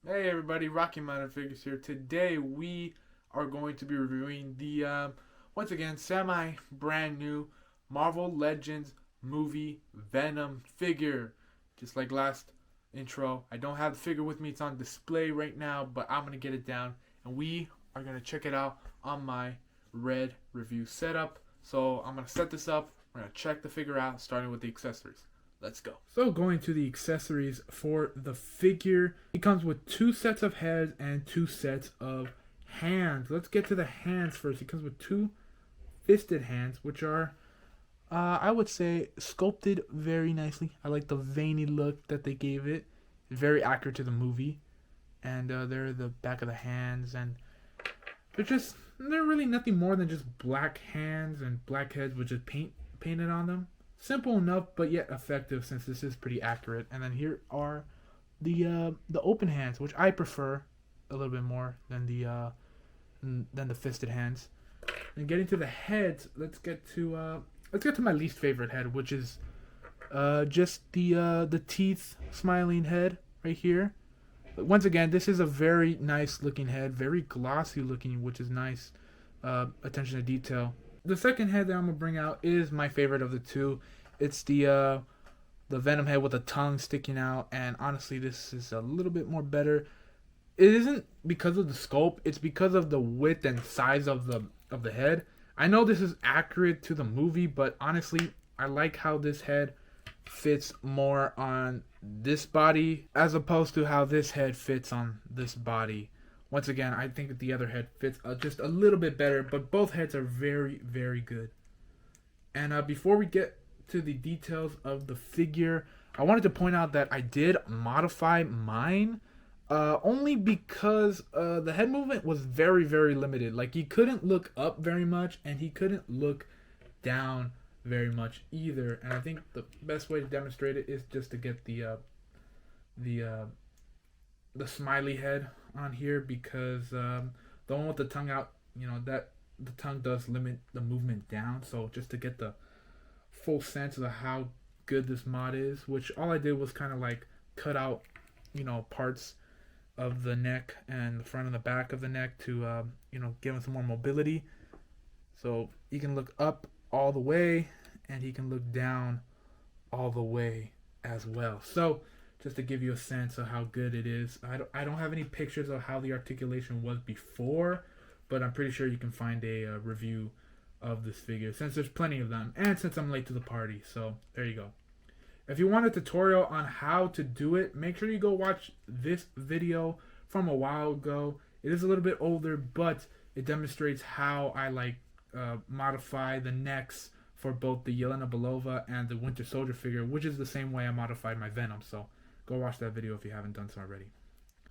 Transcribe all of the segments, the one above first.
Hey everybody, Rocky Mountain Figures here. Today we are going to be reviewing the once again semi brand new Marvel Legends movie Venom figure. Just like last intro, I don't have the figure with me. It's on display right now, but I'm gonna get it down and we are gonna check it out on my red review setup. So I'm gonna set this up. We're gonna check the figure out, starting with the accessories. Let's go. So going to the accessories for the figure, it comes with two sets of heads and two sets of hands. Let's get to the hands first. It comes with two fisted hands, which are, I would say, sculpted very nicely. I like the veiny look that they gave it. Very accurate to the movie. And they're the back of the hands, and they're really nothing more than just black hands and black heads with just painted on them. Simple enough, but yet effective since this is pretty accurate. And then here are the open hands, which I prefer a little bit more than the fisted hands. And getting to the heads, let's get to my least favorite head, which is just the teeth smiling head right here. But once again, this is a very nice looking head, very glossy looking, which is nice. Attention to detail. The second head that I'm gonna bring out is my favorite of the two. It's the Venom head with the tongue sticking out, and honestly, this is a little bit more better. It isn't because of the sculpt; it's because of the width and size of the head. I know this is accurate to the movie, but honestly, I like how this head fits more on this body as opposed to how this head fits on this body. Once again, I think that the other head fits just a little bit better, but both heads are very, very good. And before we get to the details of the figure, I wanted to point out that I did modify mine only because the head movement was very, very limited. Like, he couldn't look up very much, and he couldn't look down very much either. And I think the best way to demonstrate it is just to get the uh, the smiley head on here, because the one with the tongue out, that the tongue does limit the movement down. So just to get the full sense of how good this mod is, which all I did was kind of like cut out, parts of the neck and the front and the back of the neck to, give him some more mobility. So he can look up all the way and he can look down all the way as well. So just to give you a sense of how good it is. I don't have any pictures of how the articulation was before, but I'm pretty sure you can find a review of this figure since there's plenty of them, and since I'm late to the party. So there you go. If you want a tutorial on how to do it, make sure you go watch this video from a while ago. It is a little bit older, but it demonstrates how I modify the necks for both the Yelena Belova and the Winter Soldier figure, which is the same way I modified my Venom. So go watch that video if you haven't done so already.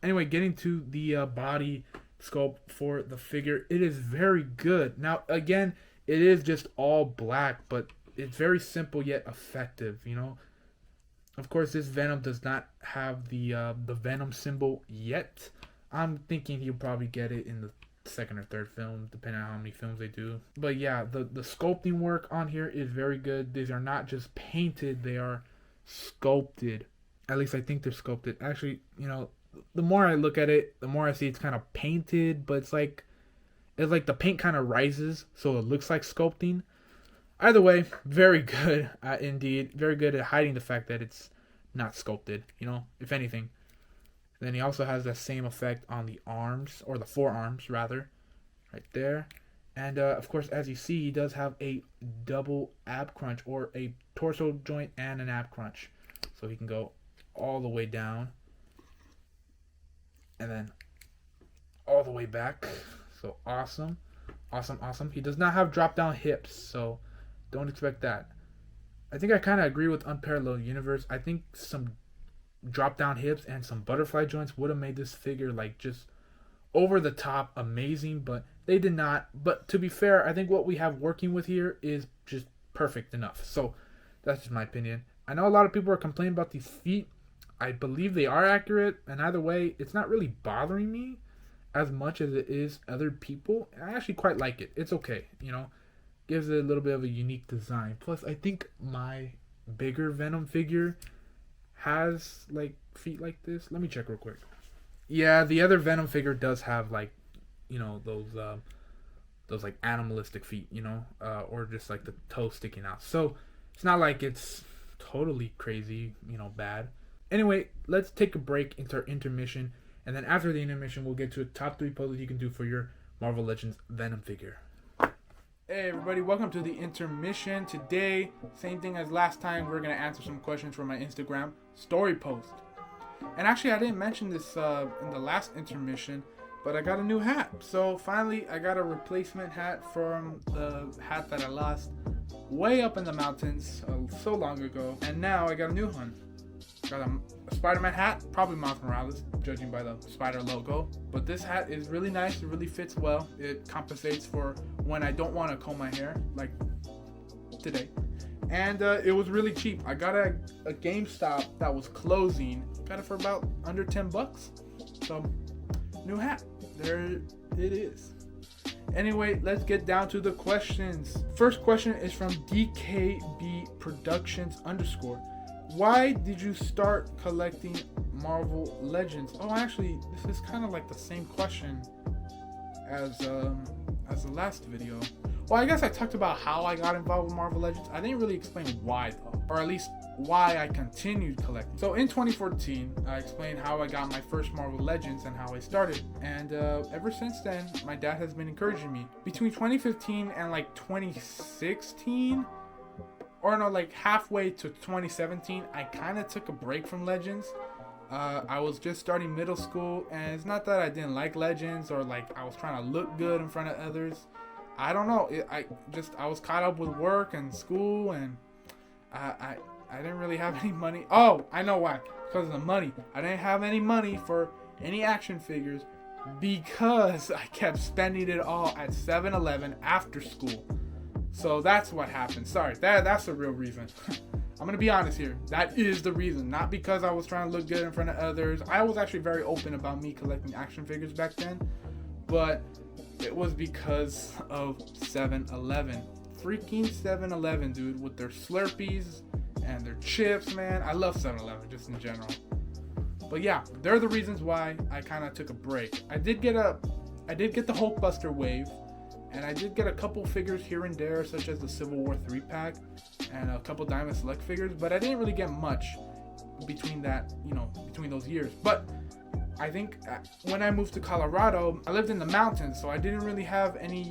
Anyway, getting to the body sculpt for the figure, it is very good. Now, again, it is just all black, but it's very simple yet effective. Of course, this Venom does not have the Venom symbol yet. I'm thinking he'll probably get it in the second or third film, depending on how many films they do. But yeah, the sculpting work on here is very good. These are not just painted, they are sculpted. At least I think they're sculpted. Actually, the more I look at it, the more I see it's kind of painted, but it's like the paint kind of rises, so it looks like sculpting. Either way, very good, indeed. Very good at hiding the fact that it's not sculpted, if anything. Then he also has that same effect on the arms, or the forearms, rather, right there. And, of course, as you see, he does have a double ab crunch, or a torso joint and an ab crunch. So he can go all the way down, and then all the way back. So awesome. Awesome, awesome. He does not have drop down hips, so don't expect that. I think I kind of agree with Unparalleled Universe. I think some drop down hips and some butterfly joints would have made this figure just over the top amazing, but they did not. But to be fair, I think what we have working with here is just perfect enough. So that's just my opinion. I know a lot of people are complaining about these feet. I believe they are accurate, and either way, it's not really bothering me as much as it is other people. I actually quite like it. It's okay, gives it a little bit of a unique design. Plus, I think my bigger Venom figure has feet like this. Let me check real quick. Yeah, the other Venom figure does have like, those like animalistic feet, or just like the toe sticking out. So it's not like it's totally crazy, bad. Anyway, let's take a break into our intermission, and then after the intermission, we'll get to the top 3 poses you can do for your Marvel Legends Venom figure. Hey everybody, welcome to the intermission. Today, same thing as last time, we're going to answer some questions from my Instagram story post. And actually, I didn't mention this in the last intermission, but I got a new hat. So finally, I got a replacement hat from the hat that I lost way up in the mountains so long ago. And now I got a new one. Got a Spider-Man hat, probably Miles Morales, judging by the spider logo. But this hat is really nice. It really fits well. It compensates for when I don't want to comb my hair, like today. And it was really cheap. I got a GameStop that was closing. Got it for about under $10. So, new hat. There it is. Anyway, let's get down to the questions. First question is from DKB Productions _. Why did you start collecting Marvel Legends? Oh, actually, this is kind of like the same question as the last video. Well, I guess I talked about how I got involved with Marvel Legends. I didn't really explain why though, or at least why I continued collecting. So in 2014, I explained how I got my first Marvel Legends and how I started. And ever since then, my dad has been encouraging me. Between 2015 and like 2016, or no, like halfway to 2017, I kind of took a break from Legends. I was just starting middle school, and it's not that I didn't like Legends or like I was trying to look good in front of others. I don't know. I was caught up with work and school, and I didn't really have any money. Oh, I know why. Because of the money. I didn't have any money for any action figures because I kept spending it all at 7-Eleven after school. So that's what happened. Sorry, that's the real reason. I'm going to be honest here. That is the reason. Not because I was trying to look good in front of others. I was actually very open about me collecting action figures back then. But it was because of 7-Eleven. Freaking 7-Eleven, dude, with their Slurpees and their chips, man. I love 7-Eleven just in general. But yeah, they're the reasons why I kind of took a break. I did get the Hulkbuster wave, and I did get a couple figures here and there, such as the Civil War 3-pack and a couple Diamond Select figures, but I didn't really get much between those years. But I think when I moved to Colorado, I lived in the mountains, so I didn't really have any,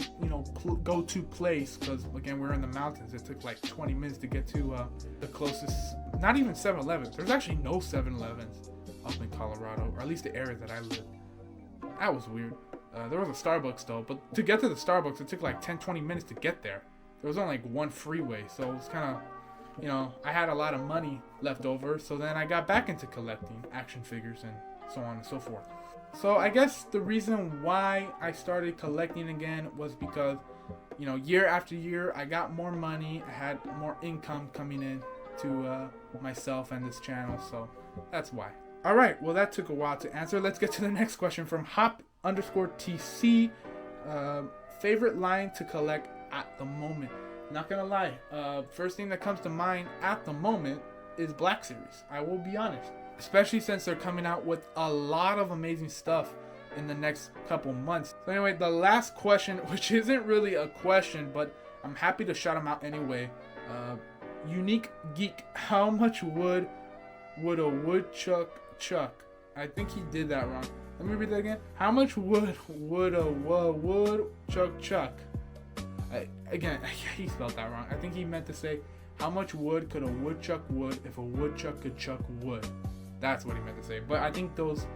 go-to place, because again, we're in the mountains. It took like 20 minutes to get to the closest, not even 7-Eleven. There's actually no 7-Elevens up in Colorado, or at least the area that I live. That was weird. There was a Starbucks though, but to get to the Starbucks, it took like 10-20 minutes to get there. There was only like one freeway, so it was kind of, I had a lot of money left over, so then I got back into collecting action figures and so on and so forth. So I guess the reason why I started collecting again was because, year after year, I got more money, I had more income coming in to myself and this channel, so that's why. Alright, well that took a while to answer. Let's get to the next question from Hop_TC. Favorite line to collect at the moment? Not gonna lie, first thing that comes to mind at the moment is Black Series. I will be honest. Especially since they're coming out with a lot of amazing stuff in the next couple months. So anyway, the last question, which isn't really a question, but I'm happy to shout them out anyway. Uniq Geek, how much wood would a woodchuck chuck? I think he did that wrong. Let me read that again. How much wood would a woodchuck chuck? Again, he spelled that wrong. I think he meant to say, how much wood could a woodchuck wood if a woodchuck could chuck wood? That's what he meant to say. But I think those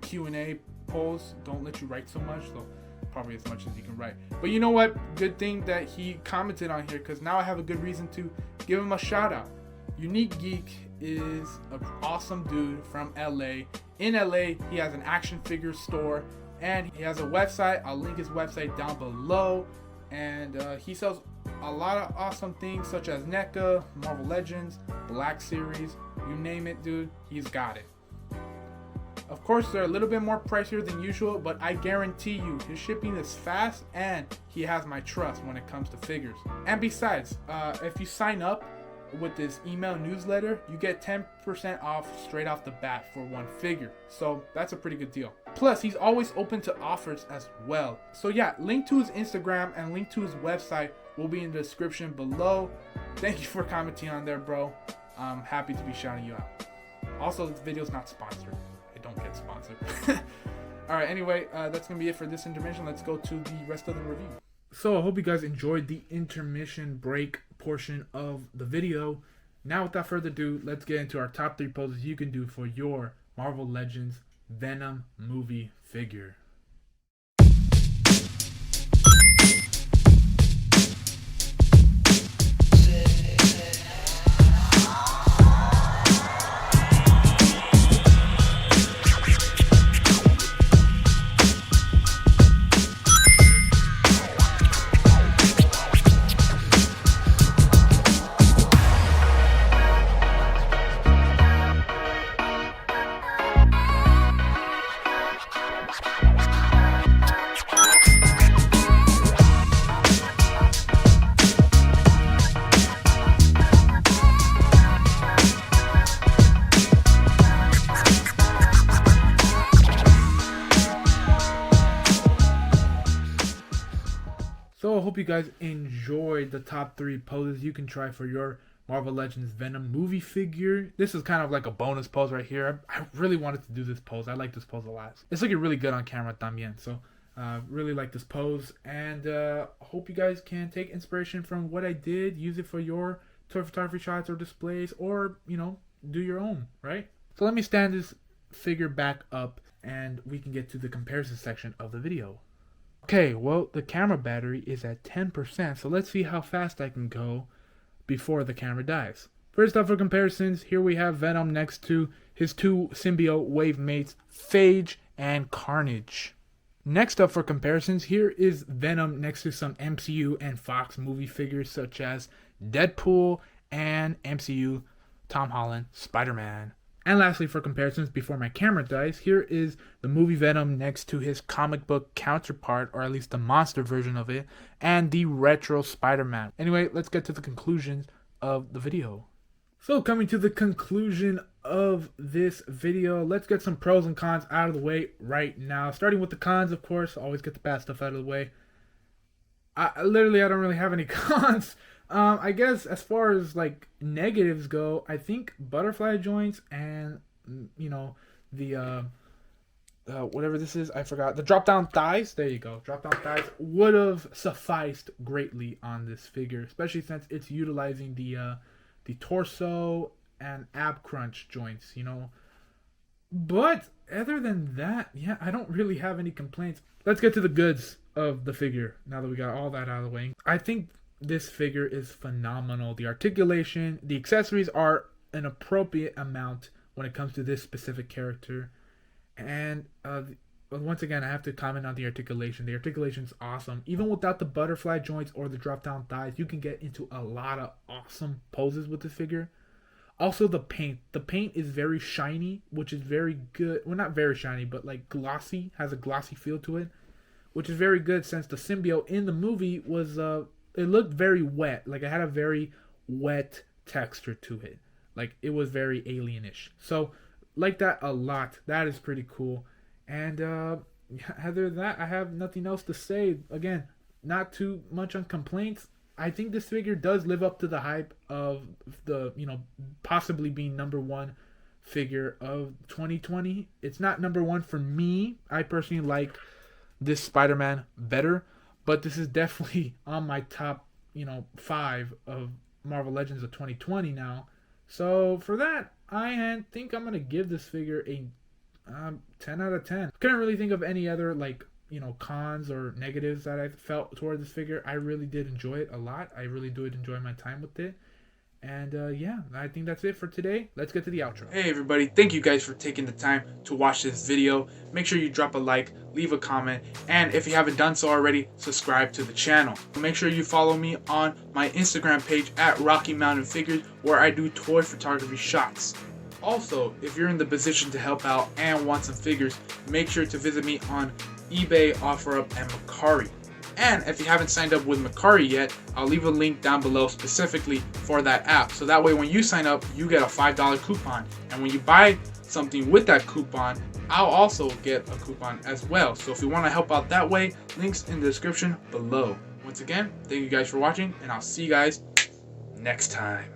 Q&A polls don't let you write so much, so probably as much as you can write. But you know what? Good thing that he commented on here, because now I have a good reason to give him a shout out. Uniq Geek is an awesome dude from LA. In LA, he has an action figure store, and he has a website. I'll link his website down below. And he sells a lot of awesome things such as NECA, Marvel Legends, Black Series, you name it, dude, he's got it. Of course, they're a little bit more pricier than usual, but I guarantee you, his shipping is fast and he has my trust when it comes to figures. And besides, if you sign up with this email newsletter, you get 10% off straight off the bat for one figure. So that's a pretty good deal. Plus, he's always open to offers as well. So yeah, link to his Instagram and link to his website will be in the description below. Thank you for commenting on there, bro. I'm happy to be shouting you out. Also, this video is not sponsored. I don't get sponsored. Alright, anyway, that's going to be it for this intermission. Let's go to the rest of the review. So I hope you guys enjoyed the intermission break portion of the video. Now without further ado, let's get into our top 3 poses you can do for your Marvel Legends Venom movie figure. So I hope you guys enjoyed the top 3 poses you can try for your Marvel Legends Venom movie figure. This is kind of like a bonus pose right here. I really wanted to do this pose. I like this pose a lot. It's looking really good on camera también. So really like this pose. And hope you guys can take inspiration from what I did. Use it for your toy photography shots or displays. Or, you know, do your own, right? So let me stand this figure back up and we can get to the comparison section of the video. Okay, well, the camera battery is at 10%, so let's see how fast I can go before the camera dies. First up for comparisons, here we have Venom next to his 2 symbiote wave mates, Phage and Carnage. Next up for comparisons, here is Venom next to some MCU and Fox movie figures such as Deadpool and MCU Tom Holland Spider-Man. And lastly, for comparisons, before my camera dies, here is the movie Venom next to his comic book counterpart, or at least the monster version of it, and the retro Spider-Man. Anyway, let's get to the conclusions of the video. So coming to the conclusion of this video, let's get some pros and cons out of the way right now. Starting with the cons, of course, always get the bad stuff out of the way. I don't really have any cons. I guess as far as like negatives go, I think butterfly joints and you know the whatever this is, I forgot, the drop down thighs. There you go, drop down thighs would have sufficed greatly on this figure, especially since it's utilizing the torso and ab crunch joints, you know. But other than that, yeah, I don't really have any complaints. Let's get to the goods of the figure now that we got all that out of the way. I think this figure is phenomenal. The articulation, the accessories are an appropriate amount when it comes to this specific character. And once again, I have to comment on the articulation. The articulation is awesome. Even without the butterfly joints or the drop down thighs, you can get into a lot of awesome poses with this figure. Also the paint. The paint is very shiny, which is very good. Well, not very shiny, but like glossy, has a glossy feel to it, which is very good since the symbiote in the movie was it looked very wet. Like it had a very wet texture to it. Like it was very alienish. So like that a lot. That is pretty cool. And other than that, I have nothing else to say. Again, not too much on complaints. I think this figure does live up to the hype of the, you know, possibly being #1 figure of 2020. It's not #1 for me. I personally like this Spider-Man better. But this is definitely on my top, 5 of Marvel Legends of 2020 now. So for that, I think I'm going to give this figure a 10 out of 10. Couldn't really think of any other, cons or negatives that I felt toward this figure. I really did enjoy it a lot. I really did enjoy my time with it. And yeah, I think that's it for today. Let's get to the outro. Hey everybody, thank you guys for taking the time to watch this video. Make sure you drop a like, leave a comment, and if you haven't done so already, subscribe to the channel. Make sure you follow me on my Instagram page at Rocky Mountain Figures, where I do toy photography shots. Also, if you're in the position to help out and want some figures, make sure to visit me on eBay, OfferUp, and Mercari. And if you haven't signed up with Mercari yet, I'll leave a link down below specifically for that app. So that way when you sign up, you get a $5 coupon. And when you buy something with that coupon, I'll also get a coupon as well. So if you want to help out that way, links in the description below. Once again, thank you guys for watching, and I'll see you guys next time.